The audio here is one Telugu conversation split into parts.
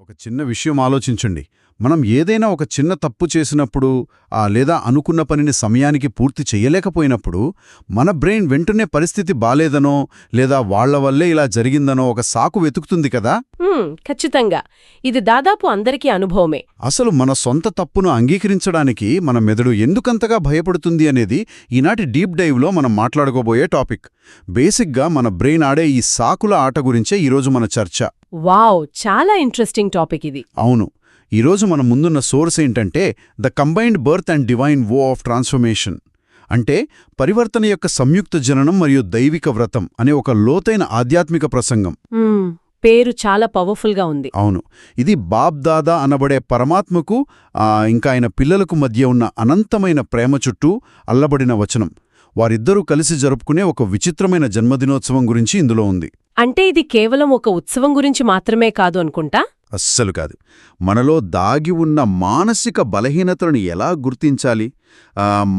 ఒక చిన్న విషయం ఆలోచించండి. మనం ఏదైనా ఒక చిన్న తప్పు చేసినప్పుడు లేదా అనుకున్న పనిని సమయానికి పూర్తి చెయ్యలేకపోయినప్పుడు మన బ్రెయిన్ వెంటనే పరిస్థితి బాలేదనో లేదా వాళ్ల వల్లే ఇలా జరిగిందనో ఒక సాకు వెతుకుతుంది కదా. ఖచ్చితంగా. ఇది దాదాపు అందరికీ అనుభవమే. అసలు మన సొంత తప్పును అంగీకరించడానికి మన మెదడు ఎందుకంతగా భయపడుతుంది అనేది ఈనాటి డీప్ డైవ్లో మనం మాట్లాడుకోబోయే టాపిక్. బేసిక్గా మన బ్రెయిన్ ఆడే ఈ సాకుల ఆట గురించే ఈరోజు మన చర్చ. వావ్, చాలా ఇంట్రెస్టింగ్ టాపిక్ ఇది. అవును. ఈరోజు మన ముందున్న సోర్స్ ఏంటంటే the combined birth and divine వో ఆఫ్ ట్రాన్స్ఫర్మేషన్, అంటే పరివర్తన యొక్క సంయుక్త జననం మరియు దైవిక వ్రతం అనే ఒక లోతైన ఆధ్యాత్మిక ప్రసంగం. పేరు చాలా పవర్ఫుల్గా ఉంది. అవును. ఇది బాబ్ దాదా అనబడే పరమాత్మకు ఇంకా ఆయన పిల్లలకు మధ్య ఉన్న అనంతమైన ప్రేమ చుట్టూ అల్లబడిన వచనం. వారిద్దరూ కలిసి జరుపుకునే ఒక విచిత్రమైన జన్మదినోత్సవం గురించి ఇందులో ఉంది. అంటే ఇది కేవలం ఒక ఉత్సవం గురించి మాత్రమే కాదు అనుకుంటా. అస్సలు కాదు. మనలో దాగి ఉన్న మానసిక బలహీనతలను ఎలా గుర్తించాలి,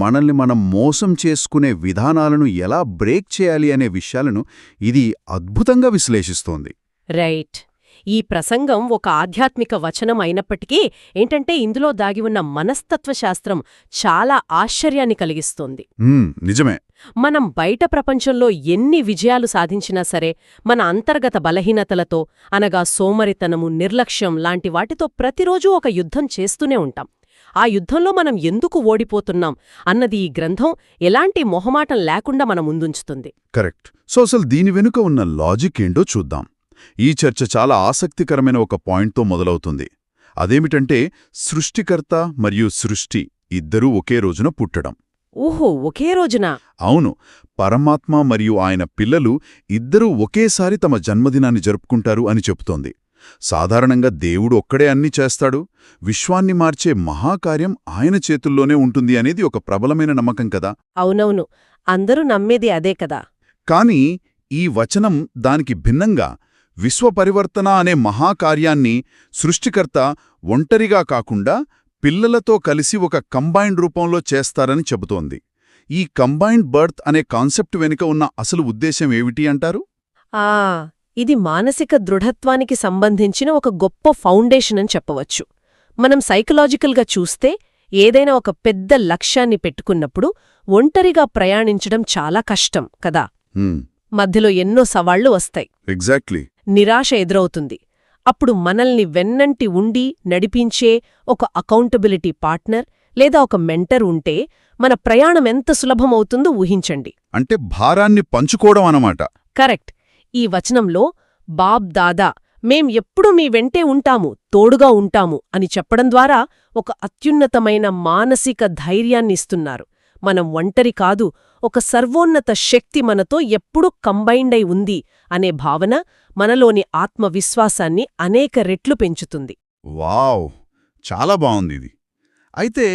మనల్ని మనం మోసం చేసుకునే విధానాలను ఎలా బ్రేక్ చేయాలి అనే విషయాలను ఇది అద్భుతంగా విశ్లేషిస్తోంది. రైట్. ఈ ప్రసంగం ఒక ఆధ్యాత్మిక వచనం అయినప్పటికీ ఏంటంటే ఇందులో దాగి ఉన్న మనస్తత్వశాస్త్రం చాలా ఆశ్చర్యాన్ని కలిగిస్తోంది. నిజమే. మనం బయట ప్రపంచంలో ఎన్ని విజయాలు సాధించినా సరే మన అంతర్గత బలహీనతలతో, అనగా సోమరితనము, నిర్లక్ష్యం లాంటి వాటితో ప్రతిరోజూ ఒక యుద్ధం చేస్తూనే ఉంటాం. ఆ యుద్ధంలో మనం ఎందుకు ఓడిపోతున్నాం అన్నది ఈ గ్రంథం ఎలాంటి మొహమాటం లేకుండా మన ముందుంచుతుంది. కరెక్ట్. సో అసలు దీని వెనుక ఉన్న లాజిక్ ఏంటో చూద్దాం. ఈ చర్చ చాలా ఆసక్తికరమైన ఒక పాయింట్తో మొదలవుతుంది. అదేమిటంటే సృష్టికర్త మరియు సృష్టి ఇద్దరూ ఒకే రోజున పుట్టడం. ఓహో, ఒకే రోజున? అవును. పరమాత్మ మరియు ఆయన పిల్లలు ఇద్దరూ ఒకేసారి తమ జన్మదినాన్ని జరుపుకుంటారు అని చెబుతోంది. సాధారణంగా దేవుడు ఒక్కడే అన్నీ చేస్తాడు, విశ్వాన్ని మార్చే మహాకార్యం ఆయన చేతుల్లోనే ఉంటుంది అనేది ఒక ప్రబలమైన నమ్మకం కదా. అవునవును, అందరూ నమ్మేది అదే కదా. కాని ఈ వచనం దానికి భిన్నంగా విశ్వపరివర్తన అనే మహాకార్యాన్ని సృష్టికర్త ఒంటరిగా కాకుండా పిల్లలతో కలిసి ఒక కంబైన్డ్ రూపంలో చేస్తారని చెబుతోంది. ఈ కంబైన్డ్ బర్త్ అనే కాన్సెప్ట్ వెనుక ఉన్న అసలు ఉద్దేశం ఏమిటి అంటారు? ఇది మానసిక దృఢత్వానికి సంబంధించిన ఒక గొప్ప ఫౌండేషన్ అని చెప్పవచ్చు. మనం సైకలాజికల్గా చూస్తే ఏదైనా ఒక పెద్ద లక్ష్యాన్ని పెట్టుకున్నప్పుడు ఒంటరిగా ప్రయాణించడం చాలా కష్టం కదా. మధ్యలో ఎన్నో సవాళ్లు వస్తాయి. ఎగ్జాక్ట్లీ. నిరాశ ఎదురవుతుంది. అప్పుడు మనల్ని వెన్నంటి ఉండి నడిపించే ఒక అకౌంటబిలిటీ పార్ట్నర్ లేదా ఒక మెంటర్ ఉంటే మన ప్రయాణం ఎంత సులభమవుతుందో ఊహించండి. అంటే భారాన్ని పంచుకోవడం అన్నమాట. కరెక్ట్. ఈ వచనంలో బాబ్ దాదా మేం ఎప్పుడూ మీ వెంటే ఉంటాము, తోడుగా ఉంటాము అని చెప్పడం ద్వారా ఒక అత్యున్నతమైన మానసిక ధైర్యాన్నిస్తున్నారు. మనం ఒంటరి కాదు, ఒక సర్వోన్నత శక్తి మనతో ఎప్పుడూ కంబైండ్ అయి ఉంది అనే భావన మనలోని ఆత్మవిశ్వాసాన్ని అనేక రెట్లు పెంచుతుంది. వావ్, చాలా బావుందిది. అయితే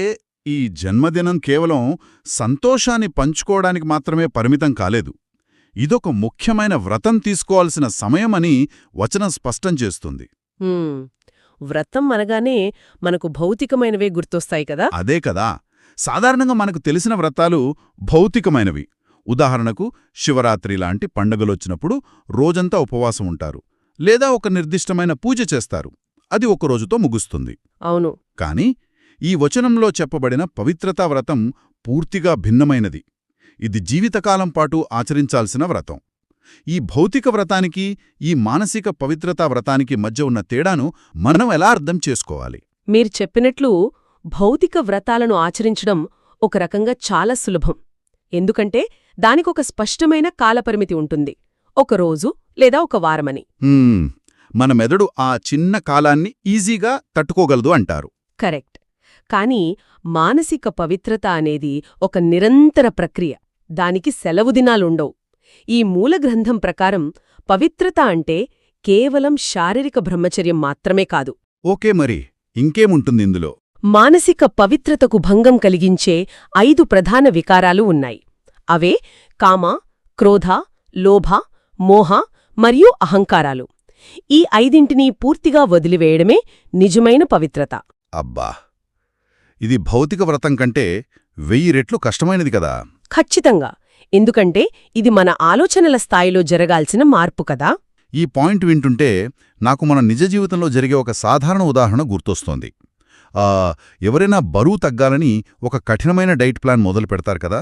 ఈ జన్మదినం కేవలం సంతోషాన్ని పంచుకోవడానికి మాత్రమే పరిమితం కాలేదు. ఇదొక ముఖ్యమైన వ్రతం తీసుకోవాల్సిన సమయమని వచనం స్పష్టం చేస్తుంది. వ్రతం అనగానే మనకు భౌతికమైనవే గుర్తొస్తాయి కదా. అదే కదా. సాధారణంగా మనకు తెలిసిన వ్రతాలు భౌతికమైనవి. ఉదాహరణకు శివరాత్రి లాంటి పండగలొచ్చినప్పుడు రోజంతా ఉపవాసం ఉంటారు, లేదా ఒక నిర్దిష్టమైన పూజ చేస్తారు. అది ఒక రోజుతో ముగుస్తుంది. అవును. కాని ఈ వచనంలో చెప్పబడిన పవిత్రతా వ్రతం పూర్తిగా భిన్నమైనది. ఇది జీవితకాలం పాటు ఆచరించాల్సిన వ్రతం. ఈ భౌతిక వ్రతానికి, ఈ మానసిక పవిత్రతా వ్రతానికి మధ్య ఉన్న తేడాను మనం ఎలా అర్థం చేసుకోవాలి? మీరు చెప్పినట్లు భౌతిక వ్రతాలను ఆచరించడం ఒక రకంగా చాలా సులభం. ఎందుకంటే దానికొక స్పష్టమైన కాలపరిమితి ఉంటుంది, ఒక రోజు లేదా ఒక వారమని. మన మెదడు ఆ చిన్న కాలాన్ని ఈజీగా తట్టుకోగలదు అంటారు. కరెక్ట్. కానీ మానసిక పవిత్రత అనేది ఒక నిరంతర ప్రక్రియ. దానికి సెలవు దినాలుండవు. ఈ మూలగ్రంథం ప్రకారం పవిత్రత అంటే కేవలం శారీరక బ్రహ్మచర్యం మాత్రమే కాదు. ఓకే, మరి ఇంకేముంటుంది ఇందులో? మానసిక పవిత్రతకు భంగం కలిగించే 5 ప్రధాన వికారాలు ఉన్నాయి. అవే కామ, క్రోధ, లోభ, మోహ మరియు అహంకారాలు. ఈ 5ంటినీ పూర్తిగా వదిలివేయడమే నిజమైన పవిత్రత. అబ్బా, ఇది భౌతిక వ్రతం కంటే 1000 రెట్లు కష్టమైనది కదా. ఖచ్చితంగా. ఎందుకంటే ఇది మన ఆలోచనల స్థాయిలో జరగాల్సిన మార్పు కదా. ఈ పాయింట్ వింటుంటే నాకు మన నిజ జీవితంలో జరిగే ఒక సాధారణ ఉదాహరణ గుర్తొస్తోంది. ఎవరైనా బరువు తగ్గాలని ఒక కఠినమైన డైట్ ప్లాన్ మొదలు పెడతారు కదా.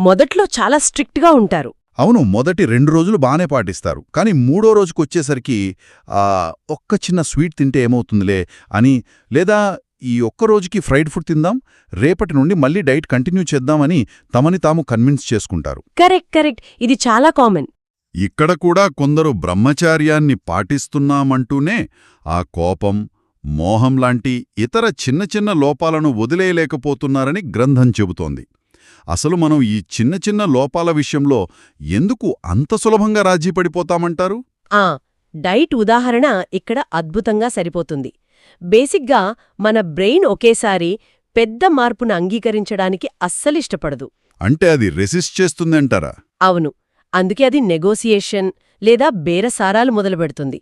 మొదట్లో చాలా స్ట్రిక్ట్గా ఉంటారు. అవును, మొదటి 2 రోజులు బానే పాటిస్తారు. కానీ 3వ రోజుకొచ్చేసరికి ఒక్క చిన్న స్వీట్ తింటే ఏమవుతుందిలే అని, లేదా ఈ ఒక్క రోజుకి ఫ్రైడ్ ఫుడ్ తిందాం, రేపటి నుండి మళ్ళీ డైట్ కంటిన్యూ చేద్దామని తమని తాము కన్విన్స్ చేసుకుంటారు. కరెక్ట్. ఇది చాలా కామన్. ఇక్కడ కూడా కొందరు బ్రహ్మచార్యాన్ని పాటిస్తున్నామంటూనే ఆ కోపం, మోహం లాంటి ఇతర చిన్న చిన్న లోపాలను వదిలేయలేకపోతున్నారని గ్రంథం చెబుతోంది. అసలు మనం ఈ చిన్న చిన్న లోపాల విషయంలో ఎందుకు అంత సులభంగా రాజీ పడిపోతామంటారు? డైట్ ఉదాహరణ ఇక్కడ అద్భుతంగా సరిపోతుంది. బేసిక్గా మన బ్రెయిన్ ఒకేసారి పెద్ద మార్పును అంగీకరించడానికి అస్సలిష్టపడదు. అంటే అది రెసిస్ట్ చేస్తుందంటారా? అవును. అందుకే అది నెగోసియేషన్ లేదా బేరసారాలు మొదలుపెడుతుంది.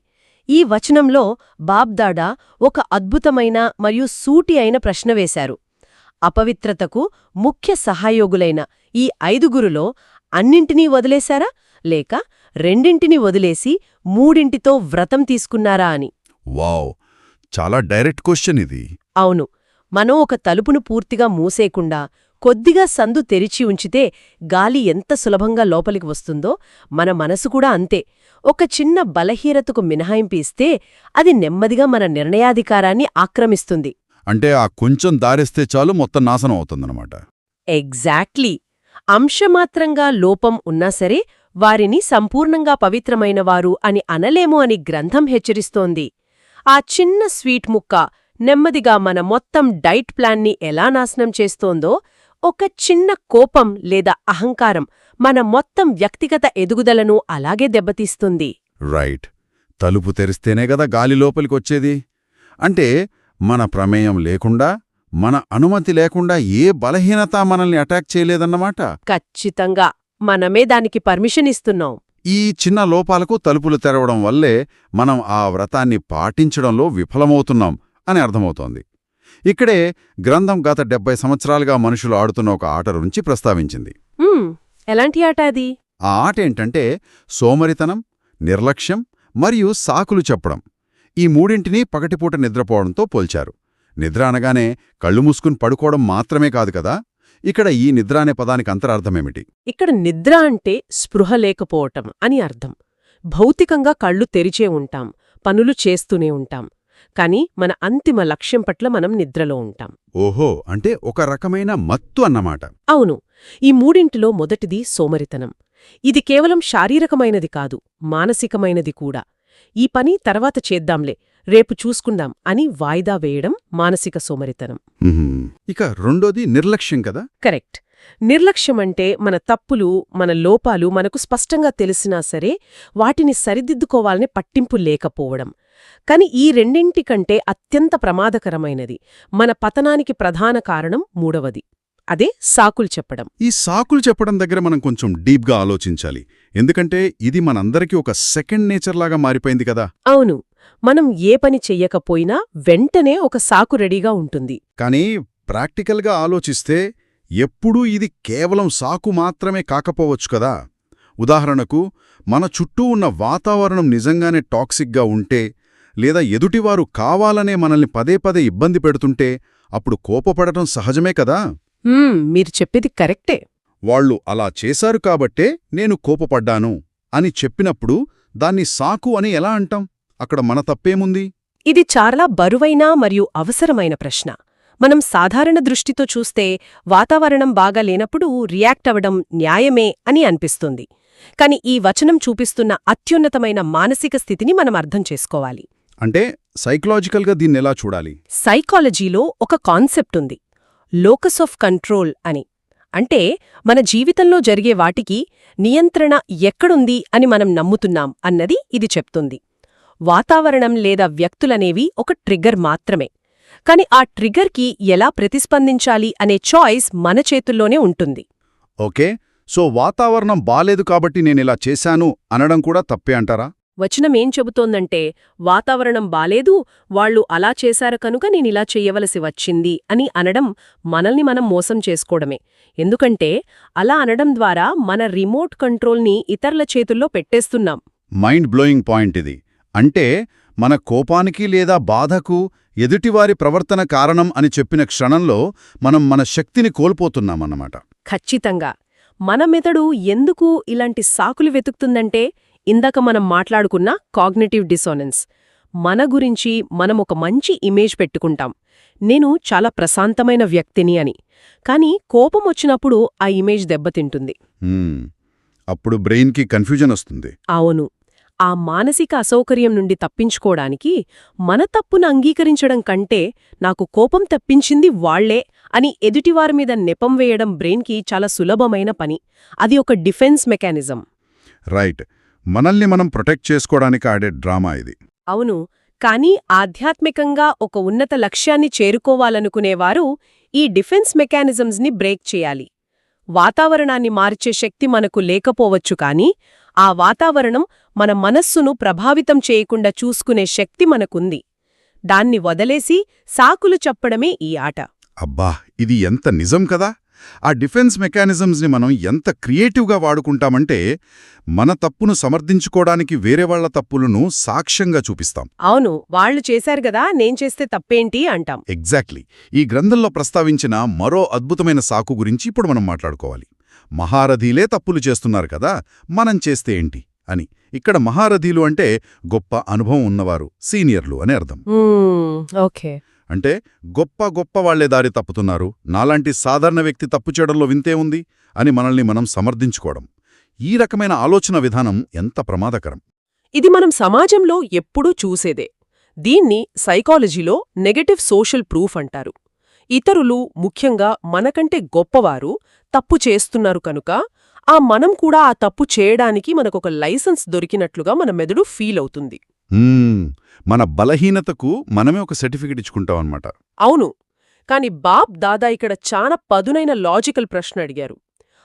ఈ వచనంలో బాబ్దాడా ఒక అద్భుతమైన మరియు సూటి అయిన ప్రశ్న వేశారు. అపవిత్రతకు ముఖ్య సహాయోగులైన ఈ 5గురులో అన్నింటినీ వదిలేశారా, లేక 2ంటిని వదిలేసి 3ంటితో వ్రతం తీసుకున్నారా అని. వావ్, చాలా డైరెక్ట్ క్వశ్చన్ ఇది. అవును. మనం ఒక తలుపును పూర్తిగా మూసేయకుండా కొద్దిగా సందు తెరిచి ఉంచితే గాలి ఎంత సులభంగా లోపలికి వస్తుందో మన మనసు కూడా అంతే. ఒక చిన్న బలహీనతకు మినహాయింపు ఇస్తే అది నెమ్మదిగా మన నిర్ణయాధికారాన్ని ఆక్రమిస్తుంది. అంటే ఆ కొంచెం దారిస్తే చాలు మొత్తం నాశనం అవుతుందన్నమాట. ఎగ్జాక్ట్లీ. అంశమాత్రంగా లోపం ఉన్నా సరే వారిని సంపూర్ణంగా పవిత్రమైనవారు అని అనలేము అని గ్రంథం హెచ్చరిస్తోంది. ఆ చిన్న స్వీట్ ముక్క నెమ్మదిగా మన మొత్తం డైట్ ప్లాన్ని ఎలా నాశనం చేస్తోందో, ఒక చిన్న కోపం లేదా అహంకారం మన మొత్తం వ్యక్తిగత ఎదుగుదలను అలాగే దెబ్బతీస్తుంది. రైట్. తలుపు తెరిస్తేనే గదా గాలి లోపలికొచ్చేది. అంటే మన ప్రమేయం లేకుండా, మన అనుమతి లేకుండా ఏ బలహీనత మనల్ని అటాక్ చేయలేదన్నమాట. ఖచ్చితంగా. మనమే దానికి పర్మిషన్ ఇస్తున్నాం. ఈ చిన్న లోపాలకు తలుపులు తెరవడం వల్లే మనం ఆ వ్రతాన్ని పాటించడంలో విఫలమవుతున్నాం అని అర్థమవుతోంది. ఇక్కడే గ్రంథం గత 70 సంవత్సరాలుగా మనుషులు ఆడుతున్న ఒక ఆట గురించి ప్రస్తావించింది. ఎలాంటి ఆట అది? ఆ ఆట ఏంటంటే సోమరితనం, నిర్లక్ష్యం మరియు సాకులు చెప్పడం. ఈ 3ంటినీ పగటిపూట నిద్రపోవడంతో పోల్చారు. నిద్ర అనగానే కళ్ళు మూసుకుని పడుకోవడం మాత్రమే కాదు కదా. ఇక్కడ ఈ నిద్ర అనే పదానికి అంతరార్థమేమిటి? ఇక్కడ నిద్ర అంటే స్పృహ లేకపోవటం అని అర్థం. భౌతికంగా కళ్ళు తెరిచే ఉంటాం, పనులు చేస్తూనే ఉంటాం, కాని మన అంతిమ లక్ష్యం పట్ల మనం నిద్రలో ఉంటాం. ఓహో, అంటే ఒక రకమైన మత్తు అన్నమాట. అవును. ఈ 3ంటిలో మొదటిది సోమరితనం. ఇది కేవలం శారీరకమైనది కాదు, మానసికమైనది కూడా. ఈ పని తర్వాత చేద్దాంలే, రేపు చూసుకుందాం అని వాయిదా వేయడం మానసిక సోమరితనం. ఇక రెండోది నిర్లక్ష్యం కదా. కరెక్ట్. నిర్లక్ష్యమంటే మన తప్పులు, మన లోపాలు మనకు స్పష్టంగా తెలిసినా సరే వాటిని సరిదిద్దుకోవాలని పట్టింపు లేకపోవడం. కాని ఈ 2ంటికంటే అత్యంత ప్రమాదకరమైనది, మన పతనానికి ప్రధాన కారణం 3వది. అదే సాకులు చెప్పడం. ఈ సాకులు చెప్పడం దగ్గర మనం కొంచెం డీప్గా ఆలోచించాలి. ఎందుకంటే ఇది మనందరికీ ఒక సెకండ్ నేచర్లాగా మారిపోయింది కదా. అవును. మనం ఏ పని చెయ్యకపోయినా వెంటనే ఒక సాకు రెడీగా ఉంటుంది. కానీ ప్రాక్టికల్గా ఆలోచిస్తే ఎప్పుడూ ఇది కేవలం సాకు మాత్రమే కాకపోవచ్చు కదా. ఉదాహరణకు, మన చుట్టూ ఉన్న వాతావరణం నిజంగానే టాక్సిక్గా ఉంటే, లేదా ఎదుటివారు కావాలనే మనల్ని పదే పదే ఇబ్బంది పెడుతుంటే అప్పుడు కోపపడటం సహజమే కదా. మీరు చెప్పేది కరెక్టే. వాళ్ళు అలా చేశారు కాబట్టే నేను కోపపడ్డాను అని చెప్పినప్పుడు దాన్ని సాకు అని ఎలా అంటాం? అక్కడ మన తప్పేముంది? ఇది చాలా బరువైన మరియు అవసరమైన ప్రశ్న. మనం సాధారణ దృష్టితో చూస్తే వాతావరణం బాగా లేనప్పుడు రియాక్ట్ అవడం న్యాయమే అని అనిపిస్తుంది. కాని ఈ వచనం చూపిస్తున్న అత్యున్నతమైన మానసిక స్థితిని మనం అర్థం చేసుకోవాలి. అంటే సైకలాజికల్గా దీన్నెలా చూడాలి? సైకాలజీలో ఒక కాన్సెప్ట్ ఉంది, లోకస్ ఆఫ్ కంట్రోల్ అని. అంటే మన జీవితంలో జరిగే వాటికి నియంత్రణ ఎక్కడుంది అని మనం నమ్ముతున్నాం అన్నది ఇది చెప్తుంది. వాతావరణం లేదా వ్యక్తులనేవి ఒక ట్రిగ్గర్ మాత్రమే. కాని ఆ ట్రిగ్గర్కి ఎలా ప్రతిస్పందించాలి అనే చాయిస్ మన చేతుల్లోనే ఉంటుంది. ఓకే, సో వాతావరణం బాలేదు కాబట్టి నేనిలా చేశాను అనడం కూడా తప్పే అంటారా? వచనమేం చెబుతోందంటే, వాతావరణం బాలేదు, వాళ్లు అలా చేశారు కనుక నేనిలా చెయ్యవలసి వచ్చింది అని అనడం మనల్ని మనం మోసం చేసుకోవడమే. ఎందుకంటే అలా అనడం ద్వారా మన రిమోట్ కంట్రోల్ని ఇతరుల చేతుల్లో పెట్టేస్తున్నాం. మైండ్ బ్లోయింగ్ పాయింట్ ఇది. అంటే మన కోపానికి లేదా బాధకు ఎదుటివారి ప్రవర్తన కారణం అని చెప్పిన క్షణంలో మనం మన శక్తిని కోల్పోతున్నామన్నమాట. ఖచ్చితంగా. మన మెదడు ఎందుకు ఇలాంటి సాకులు వెతుకుతుందంటే, ఇందాక మనం మాట్లాడుకున్న కాగ్నిటివ్ డిసోనెన్స్. మన గురించి మనం ఒక మంచి ఇమేజ్ పెట్టుకుంటాం, నేను చాలా ప్రశాంతమైన వ్యక్తిని అని. కానీ కోపమొచ్చినప్పుడు ఆ ఇమేజ్ దెబ్బతింటుంది. అప్పుడు బ్రెయిన్కి కన్ఫ్యూజన్ వస్తుంది. అవును. ఆ మానసిక అసౌకర్యం నుండి తప్పించుకోడానికి మన తప్పును అంగీకరించడం కంటే నాకు కోపం తెప్పించింది వాళ్లే అని ఎదుటివారి మీద నెపం వేయడం బ్రెయిన్కి చాలా సులభమైన పని. అది ఒక డిఫెన్స్ మెకానిజం. రైట్. మనల్ని మనం ప్రొటెక్ట్ చేసుకోవడానికి ఆడే డ్రామా ఇది. అవును. కానీ ఆధ్యాత్మికంగా ఒక ఉన్నత లక్ష్యాన్ని చేరుకోవాలనుకునేవారు ఈ డిఫెన్స్ మెకానిజమ్స్ని బ్రేక్ చేయాలి. వాతావరణాన్ని మార్చే శక్తి మనకు లేకపోవచ్చు, కానీ ఆ వాతావరణం మన మనస్సును ప్రభావితం చేయకుండా చూసుకునే శక్తి మనకుంది. దాన్ని వదిలేసి సాకులు చెప్పడమే ఈ ఆట. అబ్బా, ఇది ఎంత నిజం కదా! ఆ డిఫెన్స్ మెకానిజమ్స్ని మనం ఎంత క్రియేటివ్గా వాడుకుంటామంటే, మన తప్పును సమర్థించుకోవడానికి వేరే వాళ్ల తప్పులను సాక్ష్యంగా చూపిస్తాం. అవును, వాళ్లు చేశారు గదా, నేను చేస్తే తప్పేంటి అంటాం. ఎగ్జాక్ట్లీ. ఈ గ్రంథంలో ప్రస్తావించిన మరో అద్భుతమైన సాకు గురించి ఇప్పుడు మనం మాట్లాడుకోవాలి. మహారథీలే తప్పులు చేస్తున్నారు కదా, మనం చేస్తే ఏంటి అని. ఇక్కడ మహారథీలు అంటే గొప్ప అనుభవం ఉన్నవారు, సీనియర్లు అని అర్థం. ఓకే. అంటే గొప్ప వాళ్లే దారి తప్పుతున్నారు, నాలాంటి సాధారణ వ్యక్తి తప్పు చేయడంలో వింతే ఉంది అని మనల్ని మనం సమర్థించుకోవడం. ఈ రకమైన ఆలోచన విధానం ఎంత ప్రమాదకరం! ఇది మనం సమాజంలో ఎప్పుడూ చూసేదే. దీన్ని సైకాలజీలో నెగటివ్ సోషల్ ప్రూఫ్ అంటారు. ఇతరులు, ముఖ్యంగా మనకంటే గొప్పవారు తప్పు చేస్తున్నారు కనుక ఆ మనం కూడా ఆ తప్పు చేయడానికి మనకొక లైసెన్స్ దొరికినట్లుగా మన మెదడు ఫీల్ అవుతుంది. మన బలహీనతకు మనమే ఒక సర్టిఫికెట్ ఇచ్చుకుంటామన్నమాట. అవును. కాని బాబ్ దాదా ఇక్కడ చాలా పదునైన లాజికల్ ప్రశ్న అడిగారు.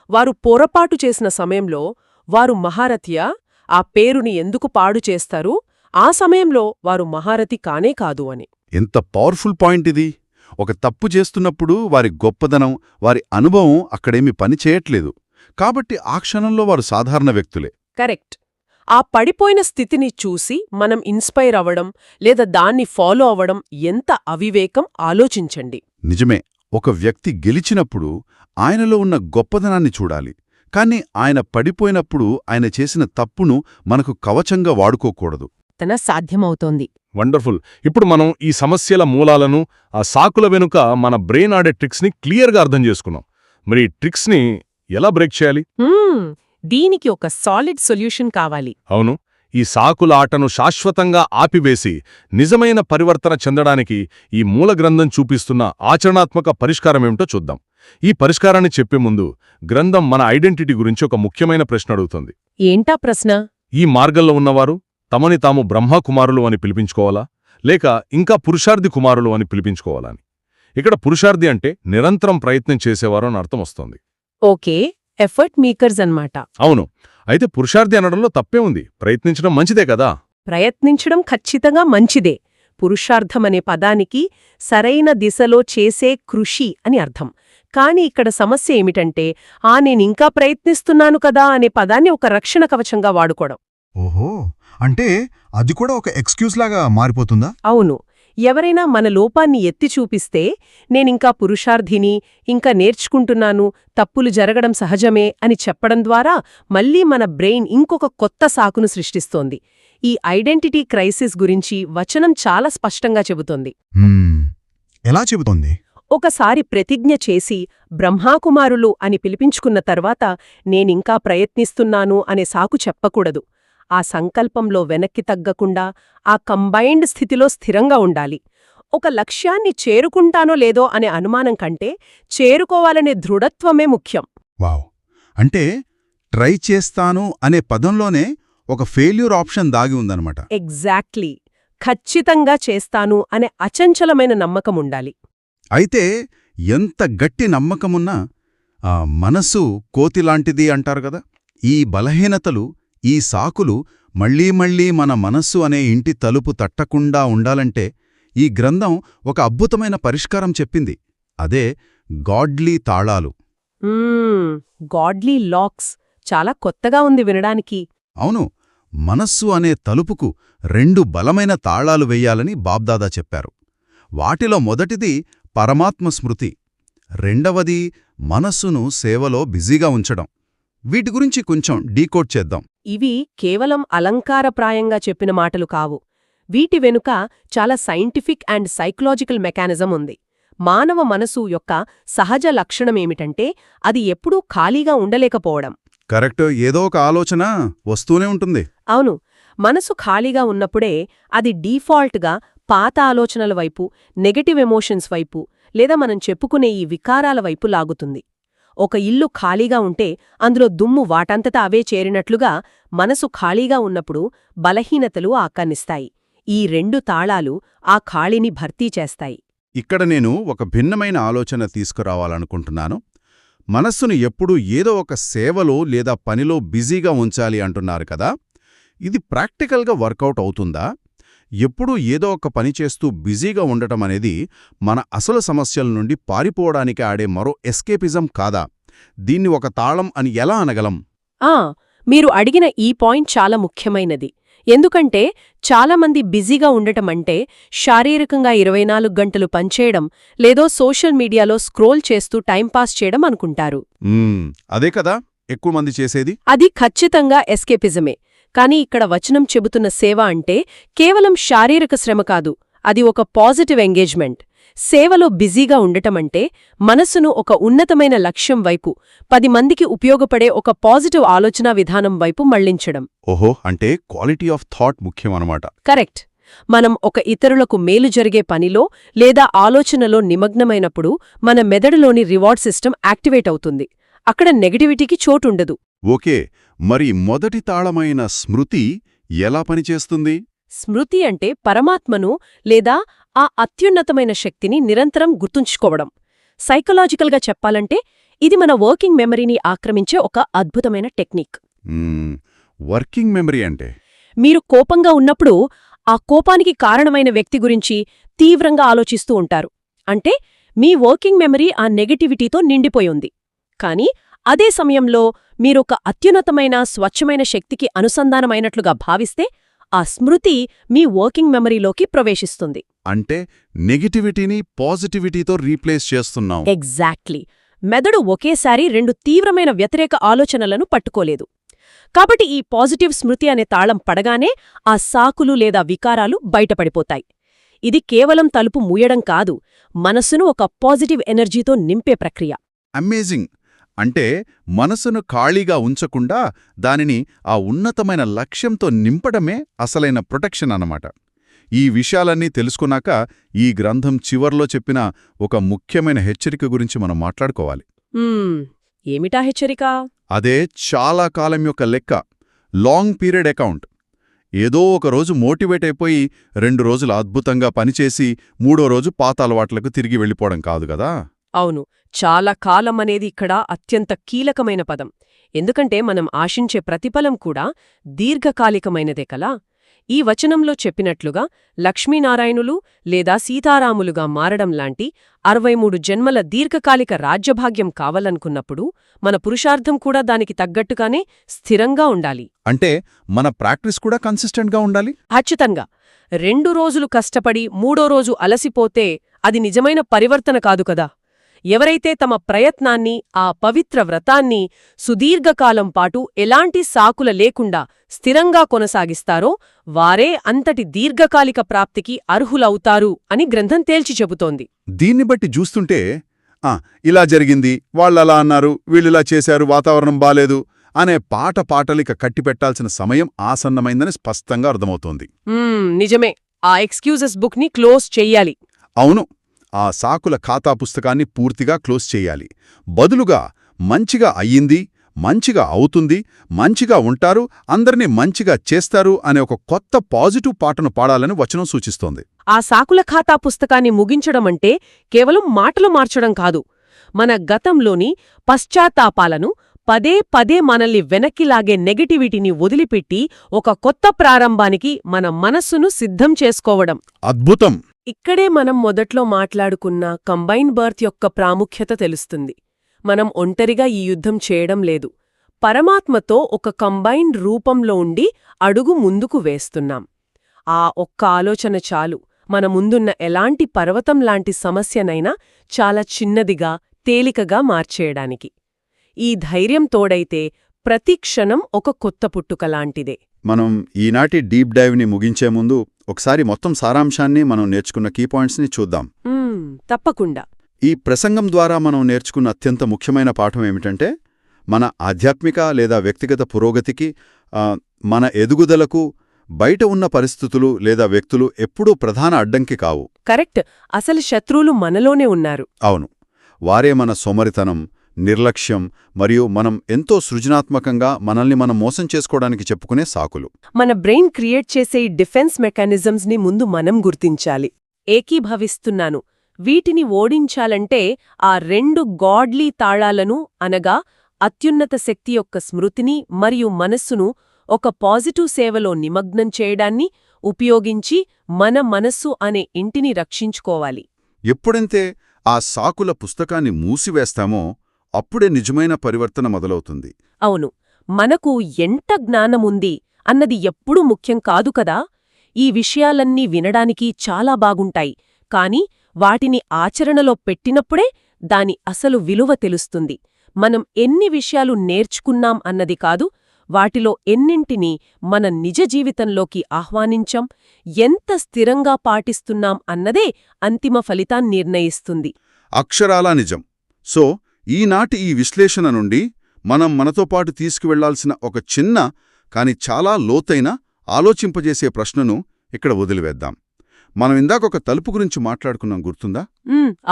వారు పొరపాటు చేసిన సమయంలో వారు మహారథియా? ఆ పేరుని ఎందుకు పాడు చేస్తారు? ఆ సమయంలో వారు మహారథి కానే కాదు అని. ఎంత పవర్ఫుల్ పాయింట్ ఇది! ఒక తప్పు చేస్తున్నప్పుడు వారి గొప్పదనం, వారి అనుభవం అక్కడేమి పని చేయట్లేదు. కాబట్టి ఆ క్షణంలో వారు సాధారణ వ్యక్తులే. కరెక్ట్. ఆ పడిపోయిన స్థితిని చూసి మనం ఇన్స్పైర్ అవ్వడం లేదా దాన్ని ఫాలో అవ్వడం ఎంత అవివేకం ఆలోచించండి. నిజమే. ఒక వ్యక్తి గెలిచినప్పుడు ఆయనలో ఉన్న గొప్పదనాన్ని చూడాలి. కాని ఆయన పడిపోయినప్పుడు ఆయన చేసిన తప్పును మనకు కవచంగా వాడుకోకూడదు. తన సాధ్యమవుతోంది. వండర్ఫుల్. ఇప్పుడు మనం ఈ సమస్యల మూలాలను, ఆ సాకుల వెనుక మన బ్రెయిన్ ఆడే ట్రిక్స్ని క్లియర్గా అర్థం చేసుకున్నాం. మరి ఈ ట్రిక్స్ని ఎలా బ్రేక్ చేయాలి? దీనికి ఒక సాలిడ్ సొల్యూషన్ కావాలి. అవును. ఈ సాకుల ఆటను శాశ్వతంగా ఆపివేసి నిజమైన పరివర్తన చెందడానికి ఈ మూల గ్రంథం చూపిస్తున్న ఆచరణాత్మక పరిష్కారమేమిటో చూద్దాం. ఈ పరిష్కారాన్ని చెప్పే ముందు గ్రంథం మన ఐడెంటిటీ గురించి ఒక ముఖ్యమైన ప్రశ్న అడుగుతుంది. ఏంటా ప్రశ్న? ఈ మార్గంలో ఉన్నవారు తమని తాము బ్రహ్మకుమారులు అని పిలిపించుకోవాలా, లేక ఇంకా పురుషార్థి కుమారులు అని పిలిపించుకోవాలా అని. ఇక్కడ పురుషార్థి అంటే నిరంతరం ప్రయత్నం చేసేవారు అని అర్థం వస్తోంది. ఓకే, ఎఫర్ట్ మేకర్స్ అన్నమాట. అవును. అయితే పురుషార్థి అనడంలో తప్పే ఉంది. ప్రయత్నించడం మంచిదే కదా. ప్రయత్నించడం ఖచ్చితంగా మంచిదే. పురుషార్థమనే పదానికి సరైన దిశలో చేసే కృషి అని అర్థం. కాని ఇక్కడ సమస్య ఏమిటంటే, నేనింకా ప్రయత్నిస్తున్నాను కదా అనే పదాన్ని ఒక రక్షణ కవచంగా వాడుకోవడం. ఓహో, అంటే అది కూడా ఒక ఎక్స్క్యూజ్ లాగా మారిపోతుందా? అవును. ఎవరైనా మన లోపాన్ని ఎత్తి చూపిస్తే, నేనింకా పురుషార్థిని, ఇంకా నేర్చుకుంటున్నాను, తప్పులు జరగడం సహజమే అని చెప్పడం ద్వారా మళ్లీ మన బ్రెయిన్ ఇంకొక కొత్త సాకును సృష్టిస్తోంది. ఈ ఐడెంటిటీ క్రైసిస్ గురించి వచనం చాలా స్పష్టంగా చెబుతోంది. ఎలా చెబుతోంది? ఒకసారి ప్రతిజ్ఞ చేసి బ్రహ్మాకుమారులు అని పిలిపించుకున్న తర్వాత నేనింకా ప్రయత్నిస్తున్నాను అనే సాకు చెప్పకూడదు. ఆ సంకల్పంలో వెనక్కి తగ్గకుండా ఆ కంబైన్డ్ స్థితిలో స్థిరంగా ఉండాలి. ఒక లక్ష్యాన్ని చేరుకుంటానో లేదో అనే అనుమానం కంటే చేరుకోవాలనే దృఢత్వమే ముఖ్యం. వావ్! అంటే ట్రై చేస్తాను అనే పదంలోనే ఒక ఫెయిల్యూర్ ఆప్షన్ దాగి ఉందన్నమాట. ఎగ్జాక్ట్లీ. ఖచ్చితంగా చేస్తాను అనే అచంచలమైన నమ్మకముండాలి. అయితే ఎంత గట్టి నమ్మకమున్నా మనసు కోతిలాంటిది అంటారు కదా. ఈ బలహీనతలు, ఈ సాకులు మళ్లీ మన మనస్సు అనే ఇంటి తలుపు తట్టకుండా ఉండాలంటే ఈ గ్రంథం ఒక అద్భుతమైన పరిష్కారం చెప్పింది. అదే గాడ్లీ తాళాలు. గాడ్లీ లాక్స్. చాలా కొత్తగా ఉంది వినడానికి. అవును. మనస్సు అనే తలుపుకు 2 బలమైన తాళాలు వెయ్యాలని బాబ్దాదా చెప్పారు. వాటిలో మొదటిది పరమాత్మ స్మృతి, రెండవది మనస్సును సేవలో బిజీగా ఉంచడం. వీటి గురించి కొంచెం డీకోడ్ చేద్దాం. ఇవి కేవలం అలంకారప్రాయంగా చెప్పిన మాటలు కావు. వీటి వెనుక చాలా సైంటిఫిక్ అండ్ సైకలాజికల్ మెకానిజం ఉంది. మానవ మనసు యొక్క సహజ లక్షణమేమిటంటే అది ఎప్పుడూ ఖాళీగా ఉండలేకపోవడం. కరెక్ట్, ఏదో ఒక ఆలోచన వస్తూనే ఉంటుంది. అవును, మనసు ఖాళీగా ఉన్నప్పుడే అది డీఫాల్ట్గా పాత ఆలోచనల వైపు, నెగటివ్ ఎమోషన్స్ వైపు, లేదా మనం చెప్పుకునే ఈ వికారాల వైపు లాగుతుంది. ఒక ఇల్లు ఖాళీగా ఉంటే అందులో దుమ్ము వాటంతటా అవే చేరినట్లుగా మనసు ఖాళీగా ఉన్నప్పుడు బలహీనతలు ఆక్రమిస్తాయి. ఈ 2 తాళాలు ఆ ఖాళీని భర్తీ చేస్తాయి. ఇక్కడ నేను ఒక భిన్నమైన ఆలోచన తీసుకురావాలనుకుంటున్నాను. మనస్సును ఎప్పుడూ ఏదో ఒక సేవలో లేదా పనిలో బిజీగా ఉంచాలి అంటున్నారు కదా, ఇది ప్రాక్టికల్గా వర్కౌట్ అవుతుందా? ఎప్పుడూ ఏదో ఒక పని చేస్తూ బిజీగా ఉండటం అనేది మన అసలు సమస్యల నుండి పారిపోవడానికి ఆడే మరో ఎస్కేపిజం కాదా? దీన్ని ఒక తాళం అని ఎలా అనగలం? మీరు అడిగిన ఈ పాయింట్ చాలా ముఖ్యమైనది. ఎందుకంటే చాలామంది బిజీగా ఉండటమంటే శారీరకంగా 24 గంటలు పనిచేయడం, లేదో సోషల్ మీడియాలో స్క్రోల్ చేస్తూ టైంపాస్ చేయడం అనుకుంటారు. అదే కదా ఎక్కువ మంది చేసేది. అది ఖచ్చితంగా ఎస్కేపిజమే. కానీ ఇక్కడ వచనం చెబుతున్న సేవ అంటే కేవలం శారీరక శ్రమ కాదు, అది ఒక పాజిటివ్ ఎంగేజ్మెంట్. సేవలో బిజీగా ఉండటమంటే మనస్సును ఒక ఉన్నతమైన లక్ష్యం వైపు, 10 మందికి ఉపయోగపడే ఒక పాజిటివ్ ఆలోచనా విధానం వైపు మళ్లించడం. ఓహో, అంటే క్వాలిటీ ఆఫ్ థాట్ ముఖ్యం అన్నమాట. కరెక్ట్. మనం ఒక ఇతరులకు మేలు జరిగే పనిలో లేదా ఆలోచనలో నిమగ్నమైనప్పుడు మన మెదడులోని రివార్డ్ సిస్టమ్ యాక్టివేట్ అవుతుంది. అక్కడ నెగటివిటీకి చోటుండదు. ఓకే, మరి మొదటి తాళమైన స్మృతి ఎలా పనిచేస్తుంది? స్మృతి అంటే పరమాత్మను లేదా ఆ అత్యున్నతమైన శక్తిని నిరంతరం గుర్తుంచుకోవడం. సైకలాజికల్గా చెప్పాలంటే ఇది మన వర్కింగ్ మెమరీని ఆక్రమించే ఒక అద్భుతమైన టెక్నిక్. వర్కింగ్ మెమరీ అంటే? మీరు కోపంగా ఉన్నప్పుడు ఆ కోపానికి కారణమైన వ్యక్తి గురించి తీవ్రంగా ఆలోచిస్తూ ఉంటారు. అంటే మీ వర్కింగ్ మెమరీ ఆ నెగటివిటీతో నిండిపోయింది. కానీ అదే సమయంలో మీరొక అత్యున్నతమైన స్వచ్ఛమైన శక్తికి అనుసంధానమైనట్లుగా భావిస్తే ఆ స్మృతి మీ వర్కింగ్ మెమరీలోకి ప్రవేశిస్తుంది. అంటే నెగటివిటీని పాజిటివిటీతో రీప్లేస్ చేస్తున్నాం. ఎగ్జాక్ట్లీ. మెదడు ఒకేసారి 2 తీవ్రమైన వ్యతిరేక ఆలోచనలను పట్టుకోలేదు. కాబట్టి ఈ పాజిటివ్ స్మృతి అనే తాళం పడగానే ఆ సాకులు లేదా వికారాలు బయటపడిపోతాయి. ఇది కేవలం తలుపు మూయడం కాదు, మనస్సును ఒక పాజిటివ్ ఎనర్జీతో నింపే ప్రక్రియ. అమేజింగ్. అంటే మనసును ఖాళీగా ఉంచకుండా దానిని ఆ ఉన్నతమైన లక్ష్యంతో నింపడమే అసలైన ప్రొటెక్షన్ అన్నమాట. ఈ విషయాలన్నీ తెలుసుకున్నాక ఈ గ్రంథం చివర్లో చెప్పిన ఒక ముఖ్యమైన హెచ్చరిక గురించి మనం మాట్లాడుకోవాలి. ఏమిటా హెచ్చరిక? అదే చాలా కాలం యొక్క లెక్క, లాంగ్ పీరియడ్ అకౌంట్. ఏదో ఒక రోజు మోటివేట్ అయిపోయి 2 రోజులు అద్భుతంగా పనిచేసి 3వ రోజు పాత అలవాట్లకు తిరిగి వెళ్ళిపోవడం కాదు కదా. అవును, చాలా కాలం అనేది ఇక్కడ అత్యంత కీలకమైన పదం. ఎందుకంటే మనం ఆశించే ప్రతిఫలం కూడా దీర్ఘకాలికమైనదే కలా. ఈ వచనంలో చెప్పినట్లుగా లక్ష్మీనారాయణులు లేదా సీతారాములుగా మారడం లాంటి 63 జన్మల దీర్ఘకాలిక రాజ్యభాగ్యం కావాలనుకున్నప్పుడు మన పురుషార్థం కూడా దానికి తగ్గట్టుగానే స్థిరంగా ఉండాలి. అంటే మన ప్రాక్టీస్ కూడా కన్సిస్టెంట్గా ఉండాలి. ఖచ్చితంగా. 2 రోజులు కష్టపడి 3వ రోజు అలసిపోతే అది నిజమైన పరివర్తన కాదు కదా. ఎవరైతే తమ ప్రయత్నాన్ని, ఆ పవిత్ర వ్రతాన్ని సుదీర్ఘకాలం పాటు ఎలాంటి సాకుల లేకుండా స్థిరంగా కొనసాగిస్తారో వారే అంతటి దీర్ఘకాలిక ప్రాప్తికి అర్హులవుతారు అని గ్రంథం తేల్చి చెబుతోంది. దీన్ని బట్టి చూస్తుంటే ఇలా జరిగింది, వాళ్ళలా అన్నారు, వీళ్ళిలా చేశారు, వాతావరణం బాలేదు అనే పాటలిక కట్టిపెట్టాల్సిన సమయం ఆసన్నమైందని స్పష్టంగా అర్థమవుతోంది. నిజమే. ఆ ఎక్స్క్యూజెస్ బుక్ని క్లోజ్ చెయ్యాలి. అవును, ఆ సాకుల ఖాతా పుస్తకాన్ని పూర్తిగా క్లోజ్ చెయ్యాలి. బదులుగా మంచిగా అయ్యింది, మంచిగా అవుతుంది, మంచిగా ఉంటారు, అందరినీ మంచిగా చేస్తారు అనే ఒక కొత్త పాజిటివ్ పాటను పాడాలని వచనం సూచిస్తోంది. ఆ సాకుల ఖాతా పుస్తకాన్ని ముగించడమంటే కేవలం మాటలు మార్చడం కాదు, మన గతంలోని పశ్చాత్తాపాలను పదే మనల్ని వెనక్కిలాగే నెగటివిటీని వదిలిపెట్టి ఒక కొత్త ప్రారంభానికి మన మనస్సును సిద్ధం చేసుకోవడం. అద్భుతం. ఇక్కడే మనం మొదట్లో మాట్లాడుకున్న కంబైన్ బర్త్ యొక్క ప్రాముఖ్యత తెలుస్తుంది. మనం ఒంటరిగా ఈ యుద్ధం చేయడం లేదు. పరమాత్మతో ఒక కంబైన్డ్ రూపంలో ఉండి అడుగు ముందుకు వేస్తున్నాం. ఆ ఒక్క ఆలోచన చాలు మన ముందున్న ఎలాంటి పర్వతం లాంటి సమస్యనైనా చాలా చిన్నదిగా, తేలికగా మార్చేయడానికి. ఈ ధైర్యం తోడైతే ప్రతి క్షణం ఒక కొత్త పుట్టుక లాంటిదే. మనం ఈనాటి డీప్ డైవ్ని ముగించే ముందు ఒకసారి మొత్తం సారాంశాన్ని మనం నేర్చుకున్న కీ పాయింట్స్ని చూద్దాం. తప్పకుండా. ఈ ప్రసంగం ద్వారా మనం నేర్చుకున్న అత్యంత ముఖ్యమైన పాఠం ఏమిటంటే, మన ఆధ్యాత్మిక లేదా వ్యక్తిగత పురోగతికి, మన ఎదుగుదలకు బయట ఉన్న పరిస్థితులు లేదా వ్యక్తులు ఎప్పుడూ ప్రధాన అడ్డంకి కావు. కరెక్ట్. అసలు శత్రువులు మనలోనే ఉన్నారు. అవును, వారే మన సోమరితనం, నిర్లక్ష్యం మరియు మనం ఎంతో సృజనాత్మకంగా మనల్ని మనం మోసం చేసుకోవడానికి చెప్పుకునే సాకులు. మన బ్రెయిన్ క్రియేట్ చేసే ఈ డిఫెన్స్ మెకానిజమ్స్ని ముందు మనం గుర్తించాలి. ఏకీభవిస్తున్నాను. వీటిని ఓడించాలంటే ఆ 2 గాడ్లీ తాళాలను, అనగా అత్యున్నత శక్తి యొక్క స్మృతిని మరియు మనస్సును ఒక పాజిటివ్ సేవలో నిమగ్నం చేయడాన్ని ఉపయోగించి మన మనస్సు అనే ఇంటిని రక్షించుకోవాలి. ఎప్పుడైతే ఆ సాకుల పుస్తకాన్ని మూసివేస్తామో అప్పుడే నిజమైన పరివర్తన మొదలవుతుంది. అవును, మనకు ఎంత జ్ఞానముంది అన్నది ఎప్పుడూ ముఖ్యం కాదు కదా. ఈ విషయాలన్నీ వినడానికి చాలా బాగుంటాయి, కాని వాటిని ఆచరణలో పెట్టినప్పుడే దాని అసలు విలువ తెలుస్తుంది. మనం ఎన్ని విషయాలు నేర్చుకున్నాం అన్నది కాదు, వాటిలో ఎన్నింటినీ మన నిజ జీవితంలోకి ఆహ్వానించాం, ఎంత స్థిరంగా పాటిస్తున్నాం అన్నదే అంతిమ ఫలితాన్ని నిర్ణయిస్తుంది. అక్షరాలా నిజం. సో, ఈనాటి ఈ విశ్లేషణ నుండి మనం మనతో పాటు తీసుకువెళ్లాల్సిన ఒక చిన్న కాని చాలా లోతైన ఆలోచింపజేసే ప్రశ్నను ఇక్కడ వదిలివేద్దాం. మనం ఇందాకొక తలుపు గురించి మాట్లాడుకున్నాం, గుర్తుందా?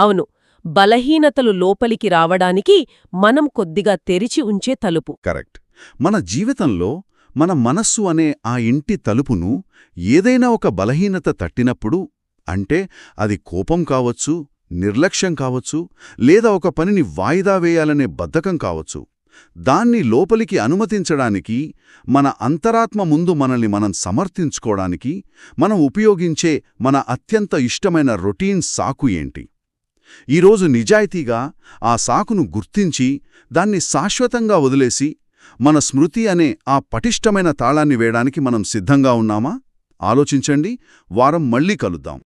అవును, బలహీనతలు లోపలికి రావడానికి మనం కొద్దిగా తెరిచి ఉంచే తలుపు. కరెక్ట్. మన జీవితంలో మన మనస్సు అనే ఆ ఇంటి తలుపును ఏదైనా ఒక బలహీనత తట్టినప్పుడు, అంటే అది కోపం కావచ్చు, నిర్లక్ష్యం కావచ్చు, లేదా ఒక పనిని వాయిదా వేయాలనే బద్ధకం కావచ్చు, దాన్ని లోపలికి అనుమతించడానికి, మన అంతరాత్మ ముందు మనల్ని మనం సమర్థించుకోవడానికి మనం ఉపయోగించే మన అత్యంత ఇష్టమైన రొటీన్ సాకు ఏంటి? ఈరోజు నిజాయితీగా ఆ సాకును గుర్తించి దాన్ని శాశ్వతంగా వదిలేసి మన స్మృతి అనే ఆ పటిష్టమైన తాళాన్ని వేయడానికి మనం సిద్ధంగా ఉన్నామా? ఆలోచించండి. వారం మళ్ళీ కలుద్దాం.